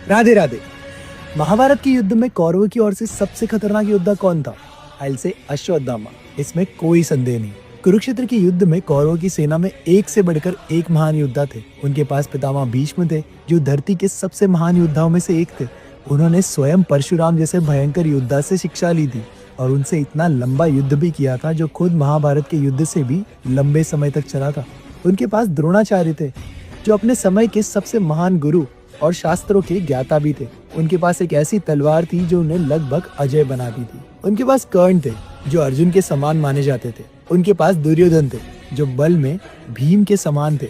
राधे राधे। महाभारत के युद्ध में कौरवों की ओर से सबसे खतरनाक योद्धा कौन था? आई से अश्वत्थामा, इसमें कोई संदेह नहीं। कुरुक्षेत्र के युद्ध में कौरवों की सेना में एक से बढ़कर एक महान योद्धा थे। उनके पास पितामह भीष्म थे, जो धरती के सबसे महान योद्धाओं में से एक थे। उन्होंने स्वयं परशुराम जैसे भयंकर योद्धा से शिक्षा ली थी और उनसे इतना लंबा युद्ध भी किया था, जो खुद महाभारत के युद्ध से भी लंबे समय तक चला था। उनके पास द्रोणाचार्य थे, जो अपने समय के सबसे महान गुरु और शास्त्रों के ज्ञाता भी थे। उनके पास एक ऐसी तलवार थी जो उन्हें लगभग अजय बनाती थी। उनके पास कर्ण थे, जो अर्जुन के समान माने जाते थे। उनके पास दुर्योधन थे, जो बल में भीम के समान थे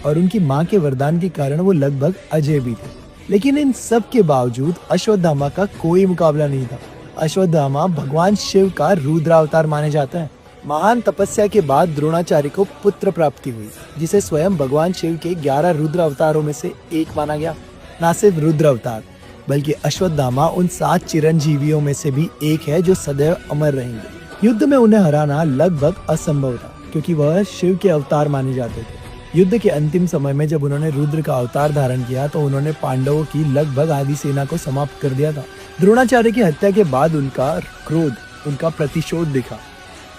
और उनकी माँ के वरदान के कारण वो लगभग अजय भी थे। लेकिन इन सब के बावजूद अश्वत्थामा का कोई मुकाबला नहीं था। अश्वत्थामा भगवान शिव का रुद्रावतार माने जाता है। महान तपस्या के बाद द्रोणाचार्य को पुत्र प्राप्ति हुई, जिसे स्वयं भगवान शिव के 11 रुद्र अवतारों में से एक माना गया। न सिर्फ रुद्र अवतार, बल्कि अश्वत्थामा उन 7 चिरंजीवियों में से भी एक है जो सदैव अमर रहेंगे। युद्ध में उन्हें हराना लगभग असंभव था, क्योंकि वह शिव के अवतार माने जाते थे। युद्ध के अंतिम समय में जब उन्होंने रुद्र का अवतार धारण किया, तो उन्होंने पांडवों की लगभग आधी सेना को समाप्त कर दिया था। द्रोणाचार्य की हत्या के बाद उनका क्रोध, उनका प्रतिशोध दिखा।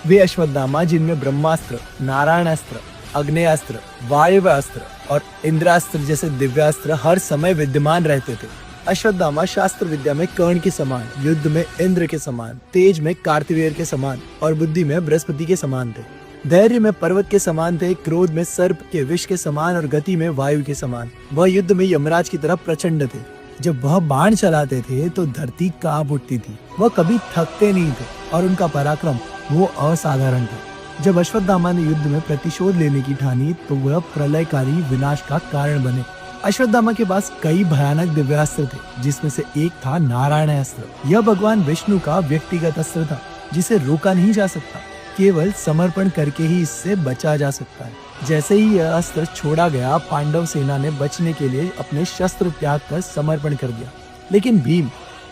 वे अश्वत्थामा, जिनमें ब्रह्मास्त्र, नारायणास्त्र, अग्नेयास्त्र, वायव्यास्त्र और इंद्रास्त्र जैसे दिव्यास्त्र हर समय विद्यमान रहते थे। अश्वत्थामा शास्त्र विद्या में कर्ण के समान, युद्ध में इंद्र के समान, तेज में कार्तवीर्य के समान और बुद्धि में बृहस्पति के समान थे। धैर्य में पर्वत के समान थे, क्रोध में सर्प के विष के समान और गति में वायु के समान। वह युद्ध में यमराज की तरह प्रचंड थे। जब वह बाण चलाते थे तो धरती कांप उठती थी। वह कभी थकते नहीं थे और उनका पराक्रम वो असाधारण था। जब अश्वत्थामा ने युद्ध में प्रतिशोध लेने की ठानी, तो वह प्रलयकारी विनाश का कारण बने। अश्वत्थामा के पास कई भयानक दिव्यास्त्र थे, जिसमें से एक था नारायणास्त्र। यह भगवान विष्णु का व्यक्तिगत अस्त्र था, जिसे रोका नहीं जा सकता। केवल समर्पण करके ही इससे बचा जा सकता है। जैसे ही यह अस्त्र छोड़ा गया, पांडव सेना ने बचने के लिए अपने शस्त्र त्याग कर समर्पण कर दिया। लेकिन भीम,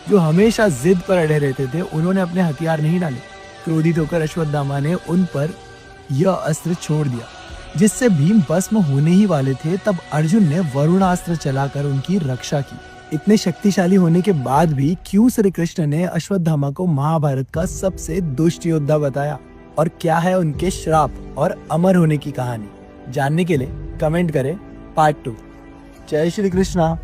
जो हमेशा जिद पर अड़े रहते थे, उन्होंने अपने हथियार नहीं डाले। क्रोधित होकर अश्वत्थामा ने उन पर यह अस्त्र छोड़ दिया, जिससे भीम भस्म होने ही वाले थे। तब अर्जुन ने वरुणास्त्र चलाकर उनकी रक्षा की। इतने शक्तिशाली होने के बाद भी क्यों श्री कृष्ण ने अश्वत्थामा को महाभारत का सबसे दुष्ट योद्धा बताया, और क्या है उनके श्राप और अमर होने की कहानी? जानने के लिए कमेंट करें पार्ट 2। जय श्री कृष्णा।